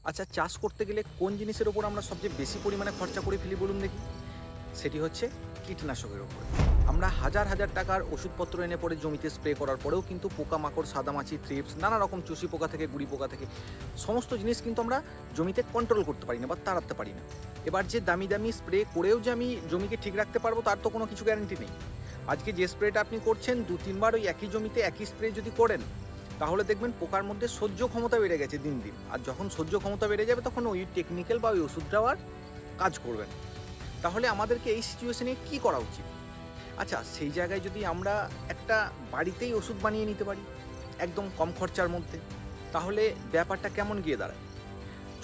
আচ্ছা, চাষ করতে গেলে কোন জিনিসের ওপর আমরা সবচেয়ে বেশি পরিমাণে খরচা করে ফেলি বলুন দেখি? সেটি হচ্ছে কীটনাশকের ওপর। আমরা হাজার হাজার টাকার ওষুধপত্র এনে পরে জমিতে স্প্রে করার পরেও কিন্তু পোকামাকড়, সাদামাছি, থ্রিপস, নানা রকম চুষি পোকা থেকে গুড়ি পোকা থেকে সমস্ত জিনিস কিন্তু আমরা জমিতে কন্ট্রোল করতে পারি না বা তাড়াতে পারি না। এবার যে দামি দামি স্প্রে করেও যে আমি জমিকে ঠিক রাখতে পারবো তার তো কোনো কিছু গ্যারান্টি নেই। আজকে যে স্প্রেটা আপনি করছেন ২-৩ বার ওই একই জমিতে একই স্প্রে যদি করেন, তাহলে দেখবেন পোকার মধ্যে সহ্য ক্ষমতা বেড়ে গেছে দিন দিন। আর যখন সহ্য ক্ষমতা বেড়ে যাবে তখন ওই টেকনিক্যাল বা ওই ওষুধটাও আর কাজ করবে না। তাহলে আমাদেরকে এই সিচুয়েশনে কি করা উচিত? আচ্ছা, সেই জায়গায় যদি আমরা একটা বাড়িতেই ওষুধ বানিয়ে নিতে পারি একদম কম খরচার মধ্যে, তাহলে ব্যাপারটা কেমন গিয়ে দাঁড়ায়?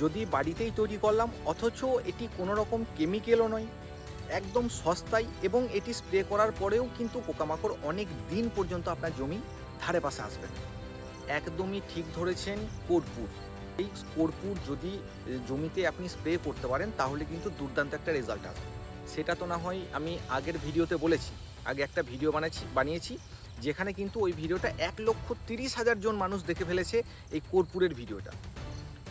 যদি বাড়িতেই তৈরি করলাম অথচ এটি কোনো রকম কেমিক্যালও নয়, একদম সস্তায়, এবং এটি স্প্রে করার পরেও কিন্তু পোকামাকড় অনেক দিন পর্যন্ত আপনার জমি ধারে পাশে আসবে না। একদমই ঠিক ধরেছেন, কর্পূর। এই কর্পূর যদি জমিতে আপনি স্প্রে করতে পারেন তাহলে কিন্তু দুর্দান্ত একটা রেজাল্ট আসবে। সেটা তো না হয় আমি আগের ভিডিওতে বলেছি। আগে একটা ভিডিও বানিয়েছি যেখানে কিন্তু ওই ভিডিওটা ১,৩০,০০০ জন মানুষ দেখে ফেলেছে এই কর্পূরের ভিডিওটা।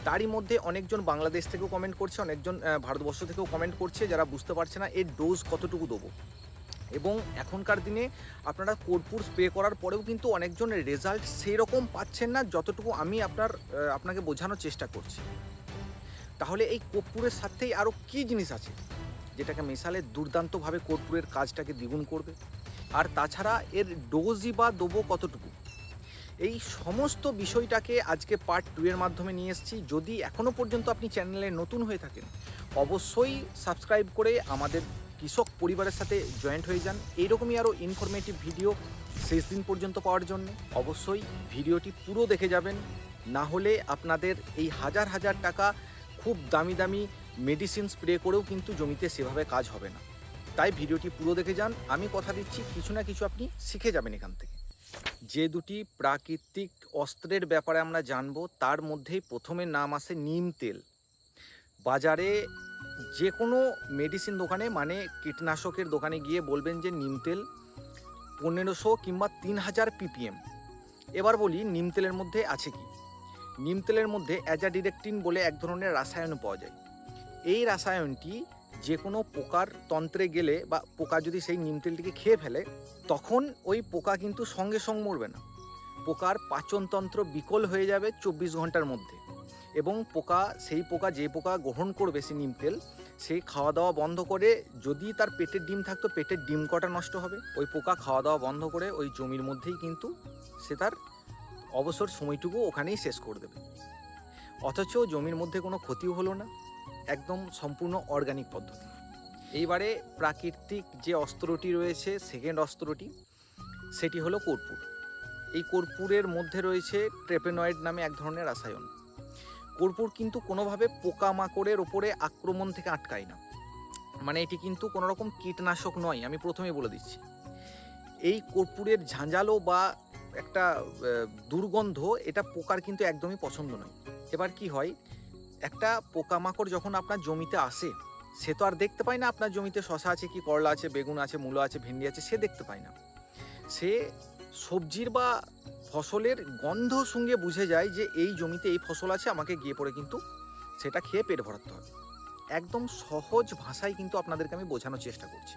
তারই মধ্যে অনেকজন বাংলাদেশ থেকেও কমেন্ট করছে, অনেকজন ভারতবর্ষ থেকেও কমেন্ট করছে যারা বুঝতে পারছে না এর ডোজ কতটুকু দেবো। এবং এখনকার দিনে আপনারা কর্পূর স্প্রে করার পরেও কিন্তু অনেকজন রেজাল্ট সেই রকম পাচ্ছেন না যতটুকু আমি আপনাকে বোঝানোর চেষ্টা করছি। তাহলে এই কর্পূরের সাথেই আরও কী জিনিস আছে যেটাকে মেশালে দুর্দান্তভাবে কর্পূরের কাজটাকে দ্বিগুণ করবে? আর তাছাড়া এর ডোজই বা দেবো কতটুকু? এই সমস্ত বিষয়টাকে আজকে পার্ট 2 এর মাধ্যমে নিয়ে এসেছি। যদি এখনও পর্যন্ত আপনি চ্যানেলে নতুন হয়ে থাকেন, অবশ্যই সাবস্ক্রাইব করে আমাদের কৃষক পরিবারের সাথে জয়েন্ট হয়ে যান। এইরকমই আরও ইনফরমেটিভ ভিডিও শেষ দিন পর্যন্ত পাওয়ার জন্য অবশ্যই ভিডিওটি পুরো দেখে যাবেন। না হলে আপনাদের এই হাজার হাজার টাকা খুব দামি দামি মেডিসিন স্প্রে করেও কিন্তু জমিতে সেভাবে কাজ হবে না। তাই ভিডিওটি পুরো দেখে যান। আমি কথা দিচ্ছি কিছু না কিছু আপনি শিখে যাবেন এখান থেকে। যে দুটি প্রাকৃতিক অস্ত্রের ব্যাপারে আমরা জানবো তার মধ্যেই প্রথমে নাম আসে নিম তেল। বাজারে যে কোনো মেডিসিন দোকানে, মানে কীটনাশকের দোকানে গিয়ে বলবেন যে নিম তেল ১৫০০ কিংবা ৩,০০০ ppm। এবার বলি নিম তেলের মধ্যে আছে কি। নিম তেলের মধ্যে অ্যাজাডিরেকটিন বলে এক ধরনের রাসায়ন পাওয়া যায়। এই রাসায়নটি যে কোনো পোকার তন্ত্রে গেলে বা পোকা যদি সেই নিম তেলটিকে খেয়ে ফেলে, তখন ওই পোকা কিন্তু সঙ্গে সঙ্গে মরবে না। পোকার পাচনতন্ত্র বিকল হয়ে যাবে ২৪ ঘন্টার মধ্যে, এবং সেই পোকা যে পোকা গ্রহণ করবে সেই নিম তেল, সে খাওয়া দাওয়া বন্ধ করে, যদি তার পেটের ডিম থাকতো পেটের ডিম কটা নষ্ট হবে। ওই পোকা খাওয়া দাওয়া বন্ধ করে ওই জমির মধ্যেই কিন্তু সে তার অবসর সময়টুকু ওখানেই শেষ করে দেবে। অথচ জমির মধ্যে কোনো ক্ষতিও হলো না, একদম সম্পূর্ণ অর্গানিক পদ্ধতি। এইবারে প্রাকৃতিক যে অস্ত্রটি রয়েছে, সেকেন্ড অস্ত্রটি, সেটি হলো কর্পূর। এই কর্পূরের মধ্যে রয়েছে ট্রেপেনয়েড নামে এক ধরনের রাসায়ন। কর্পূর কিন্তু কোনোভাবে পোকামাকড়ের ওপরে আক্রমণ থেকে আটকায় না, মানে এটি কিন্তু কোনো রকম কীটনাশক নয়, আমি প্রথমেই বলে দিচ্ছি। এই কর্পূরের ঝাঁঝালো বা একটা দুর্গন্ধ, এটা পোকার কিন্তু একদমই পছন্দ নয়। এবার কি হয়, একটা পোকামাকড় যখন আপনার জমিতে আসে, সে তো আর দেখতে পায় না আপনার জমিতে শশা আছে কি, করলা আছে, বেগুন আছে, মূলো আছে, ভেন্ডি আছে, সে দেখতে পায় না। সে সবজির বা ফসলের গন্ধ শুঁকে বুঝে যায় যে এই জমিতে এই ফসল আছে, আমাকে গিয়ে পড়ে কিন্তু সেটা খেয়ে পেট ভরাতে হবে। একদম সহজ ভাষায় কিন্তু আপনাদেরকে আমি বোঝানোর চেষ্টা করছি।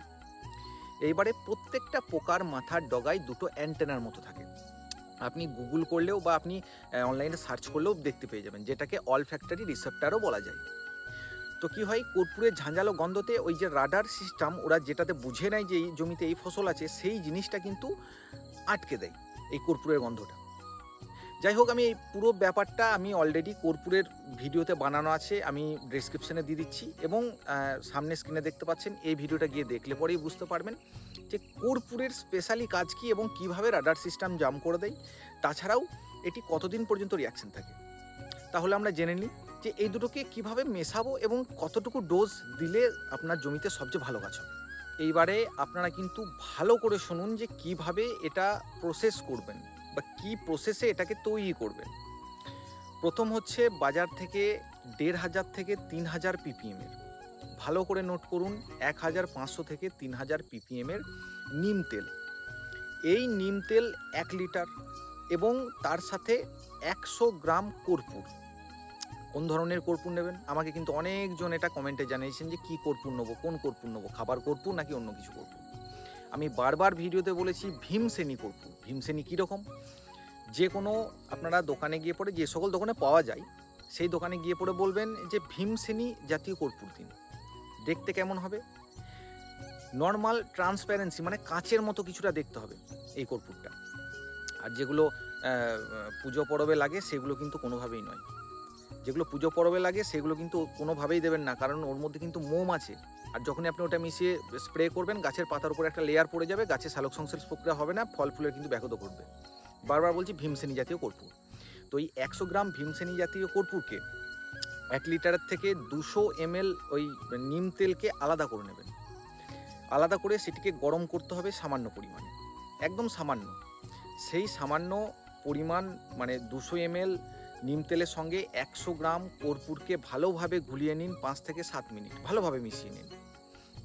এইবারে প্রত্যেকটা পোকার মাথার ডগায় দুটো অ্যান্টেনার মতো থাকে। আপনি গুগল করলেও বা আপনি অনলাইনে সার্চ করলেও দেখতে পেয়ে যাবেন, যেটাকে অলফ্যাক্টরি রিসেপ্টারও বলা যায়। তো কি হয়, কর্পূরের ঝাঁঝালো গন্ধতে ওই যে রাডার সিস্টেম, ওরা যেটাতে বুঝে নেয় যে এই জমিতে এই ফসল আছে, সেই জিনিসটা কিন্তু আটকে দেয় এই কর্পূরের গন্ধটা। যাই হোক, আমি এই পুরো ব্যাপারটা আমি অলরেডি কর্পূরের ভিডিওতে বানানো আছে, আমি ডেসক্রিপশনে দিয়ে দিচ্ছি, এবং সামনে স্ক্রিনে দেখতে পাচ্ছেন। এই ভিডিওটা গিয়ে দেখলে পরেই বুঝতে পারবেন যে কর্পূরের স্পেশালি কাজ কী এবং কীভাবে রাডার সিস্টেম জাম করে দেয়, তাছাড়াও এটি কতদিন পর্যন্ত রিয়াকশন থাকে। তাহলে আমরা জেনে নিই যে এই দুটোকে কিভাবে মেশাবো এবং কতটুকু ডোজ দিলে আপনার জমিতে সবচেয়ে ভালো গাছ হবে। এইবারে আপনারা কিন্তু ভালো করে শুনুন যে কিভাবে এটা প্রসেস করবেন বা কী প্রসেসে এটাকে তৈরি করবেন। প্রথম হচ্ছে বাজার থেকে ১,৫০০ থেকে ৩,০০০ ppm-এর, ভালো করে নোট করুন, ১,৫০০ থেকে ৩,০০০ ppm-এর নিম তেল। এই নিম তেল ১ লিটার এবং তার সাথে ১০০ গ্রাম কর্পূর। কোন ধরনের কর্পূর নেবেন? আমাকে কিন্তু অনেকজন এটা কমেন্টে জানিয়েছেন যে কী কর্পূর নেবো, কোন কর্পূর নেবো, খাবার কর্পূর নাকি অন্য কিছু কর্পূর। আমি বারবার ভিডিওতে বলেছি ভীমসেনী কর্পূর। ভীমসেনী কীরকম? যে কোনো আপনারা দোকানে গিয়ে পরে, যে সকল দোকানে পাওয়া যায় সেই দোকানে গিয়ে পরে বলবেন যে ভীমসেনী জাতীয় কর্পূর দিন। দেখতে কেমন হবে? নর্মাল ট্রান্সপ্যারেন্সি, মানে কাঁচের মতো কিছুটা দেখতে হবে এই কর্পূরটা। আর যেগুলো পুজো পরবে লাগে সেগুলো কিন্তু কোনোভাবেই নয়। যেগুলো পুজো পরবে লাগে সেগুলো কিন্তু কোনোভাবেই দেবেন না, কারণ ওর মধ্যে কিন্তু মোম আছে। আর যখনই আপনি ওটা মিশিয়ে স্প্রে করবেন, গাছের পাতার উপরে একটা লেয়ার পড়ে যাবে, গাছে সালোক সংশ্লেষ প্রক্রিয়া হবে না, ফল ফুলের কিন্তু ব্যাঘাত ঘটবে। বারবার বলছি ভীমসেনী জাতীয় কর্পূর। তো এই 100 গ্রাম ভীমসেনী জাতীয় কর্পূরকে 1 লিটারের থেকে 200 ml ওই নিম তেলকে আলাদা করে নেবেন। আলাদা করে সেটিকে গরম করতে হবে সামান্য পরিমাণে, একদম সামান্য। সেই সামান্য পরিমাণ মানে 200 ml নিম তেলের সঙ্গে 100 গ্রাম কর্পূরকে ভালোভাবে ঘুলিয়ে নিন 5 থেকে 7 মিনিট, ভালোভাবে মিশিয়ে নিন।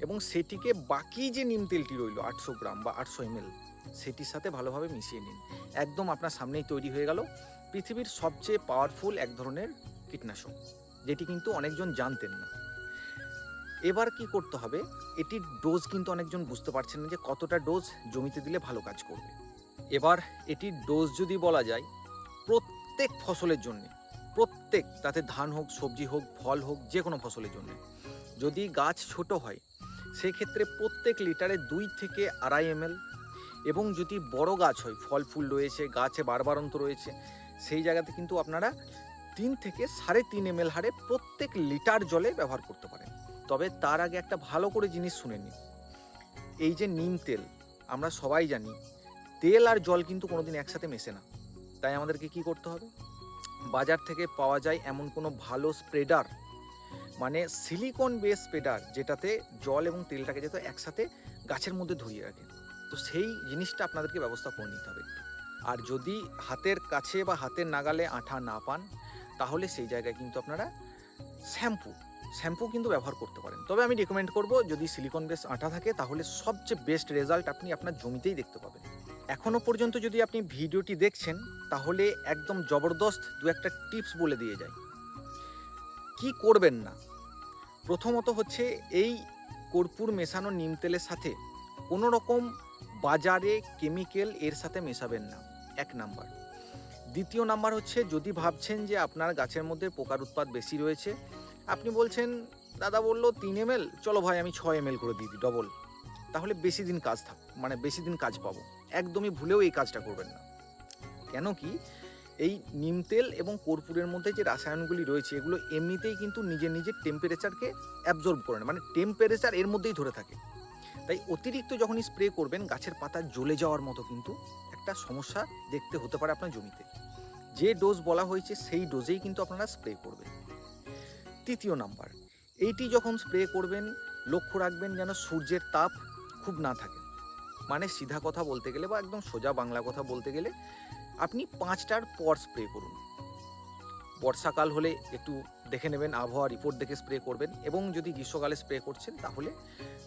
এবং সেটিকে বাকি যে নিম তেলটি রইল 800 গ্রাম বা 800 ml, সেটির সাথে ভালোভাবে মিশিয়ে নিন। একদম আপনার সামনেই তৈরি হয়ে গেল পৃথিবীর সবচেয়ে পাওয়ারফুল এক ধরনের কীটনাশক, যেটি কিন্তু অনেকজন জানতেন না। এবার কি করতে হবে, এটির ডোজ কিন্তু অনেকজন বুঝতে পারছেন না যে কতটা ডোজ জমিতে দিলে ভালো কাজ করবে। এবার এটির ডোজ যদি বলা যায়, প্রত্যেক ফসলের জন্য, প্রত্যেক, তাতে ধান হোক, সবজি হোক, ফল হোক, যে কোনো ফসলের জন্য, যদি গাছ ছোট হয় সেক্ষেত্রে প্রত্যেক লিটারে 2 থেকে 2.5 ml, এবং যদি বড় গাছ হয়, ফল ফুল রয়েছে, গাছে বারবারন্ত রয়েছে, সেই জায়গাতে কিন্তু আপনারা 3 থেকে 3.5 ml হারে প্রত্যেক লিটার জলে ব্যবহার করতে পারেন। তবে তার আগে একটা ভালো করে জিনিস শুনে নিন। এই যে নিম তেল, আমরা সবাই জানি তেল আর জল কিন্তু কোনোদিন একসাথে মেশে না। তাই আমাদেরকে কি করতে হবে, বাজার থেকে পাওয়া যায় এমন কোনো ভালো স্প্রেডার, মানে সিলিকন বেস স্প্রেডার, যেটাতে জল এবং তেলটাকে যেন একসাথে গাছের মধ্যে ধরিয়ে রাখে। তো সেই জিনিসটা আপনাদেরকে ব্যবস্থা করে নিতে হবে। আর যদি হাতের কাছে বা হাতের নাগালে আঠা না পান, তাহলে সেই জায়গায় কিন্তু আপনারা শ্যাম্পু কিন্তু ব্যবহার করতে পারেন। তবে আমি রেকমেন্ড করব, যদি সিলিকন বেস আঠা থাকে তাহলে সবচেয়ে বেস্ট রেজাল্ট আপনি আপনার জমিতেই দেখতে পাবেন। এখনও পর্যন্ত যদি আপনি ভিডিওটি দেখছেন, তাহলে একদম জবরদস্ত 2-1টা টিপস বলে দিয়ে যায়। কি করবেন না, প্রথমত হচ্ছে এই কর্পূর মেশানো নিম তেলের সাথে কোনো রকম বাজারে কেমিক্যাল এর সাথে মেশাবেন না, 1 নাম্বার। দ্বিতীয় নাম্বার হচ্ছে, যদি ভাবছেন যে আপনার গাছের মধ্যে পোকার উৎপাত বেশি রয়েছে, আপনি বলছেন দাদা বললো 3 ml, চলো ভাই আমি 6 ml করে দিয়ে দিই ডবল, তাহলে বেশি দিন কাজ পাবো। একদমই ভুলেও এই কাজটা করবেন না। কেন কি, এই নিম তেল এবং কর্পূরের মধ্যে যে রাসায়নগুলি রয়েছে, এগুলো এমনিতেই কিন্তু নিজের টেম্পারেচারকে অ্যাবজর্ব করে না, মানে টেম্পারেচার এর মধ্যেই ধরে থাকে। তাই অতিরিক্ত যখনই স্প্রে করবেন, গাছের পাতা জ্বলে যাওয়ার মতো কিন্তু একটা সমস্যা দেখতে হতে পারে আপনার জমিতে। যে ডোজ বলা হয়েছে সেই ডোজেই কিন্তু আপনারা স্প্রে করবেন। তৃতীয় নাম্বার, এইটি যখন স্প্রে করবেন লক্ষ্য রাখবেন যেন সূর্যের তাপ খুব না থাকে। মানে সিধা কথা বলতে গেলে বা একদম সোজা বাংলা কথা বলতে গেলে, আপনি 5টার পর স্প্রে করুন। বর্ষাকাল হলে একটু দেখে নেবেন, আবহাওয়া রিপোর্ট দেখে স্প্রে করবেন। এবং যদি গ্রীষ্মকালে স্প্রে করছেন তাহলে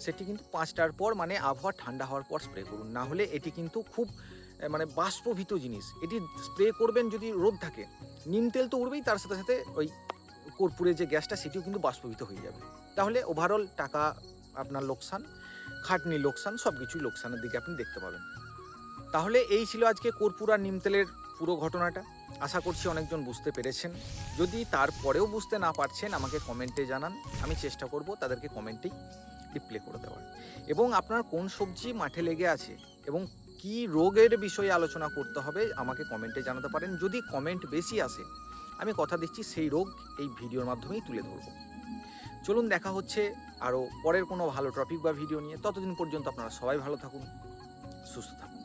সেটি কিন্তু 5টার পর, মানে আবহাওয়া ঠান্ডা হওয়ার পর স্প্রে করুন। না হলে এটি কিন্তু খুব মানে বাষ্পভীত জিনিস, এটি স্প্রে করবেন যদি রোদ থাকে, নিম তেল তো উড়বেই, তার সাথে সাথে ওই কর্পূরের যে গ্যাসটা সেটিও কিন্তু বাষ্পভূত হয়ে যাবে। তাহলে ওভারঅল টাকা আপনার লোকসান, খাটনি লোকসান, সব কিছুই লোকসানের দিকে আপনি দেখতে পাবেন। তাহলে এই ছিল আজকে কর্পূর আর নিম তেলের পুরো ঘটনাটা। আশা করছি অনেকজন বুঝতে পেরেছেন। যদি তারপরেও বুঝতে না পারছেন, আমাকে কমেন্টে জানান, আমি চেষ্টা করব তাদেরকে কমেন্টেই রিপ্লাই করে দেওয়ার। এবং আপনার কোন সবজি মাঠে লেগে আছে এবং কি রোগের বিষয়ে আলোচনা করতে হবে আমাকে কমেন্টে জানাতে পারেন। যদি কমেন্ট বেশি আসে, আমি কথা দিচ্ছি সেই রোগ এই ভিডিওর মাধ্যমেই তুলে ধরব। চলুন, দেখা হচ্ছে আরও পরের কোনো ভালো টপিক বা ভিডিও নিয়ে। ততদিন পর্যন্ত আপনারা সবাই ভালো থাকুন, সুস্থ থাকুন।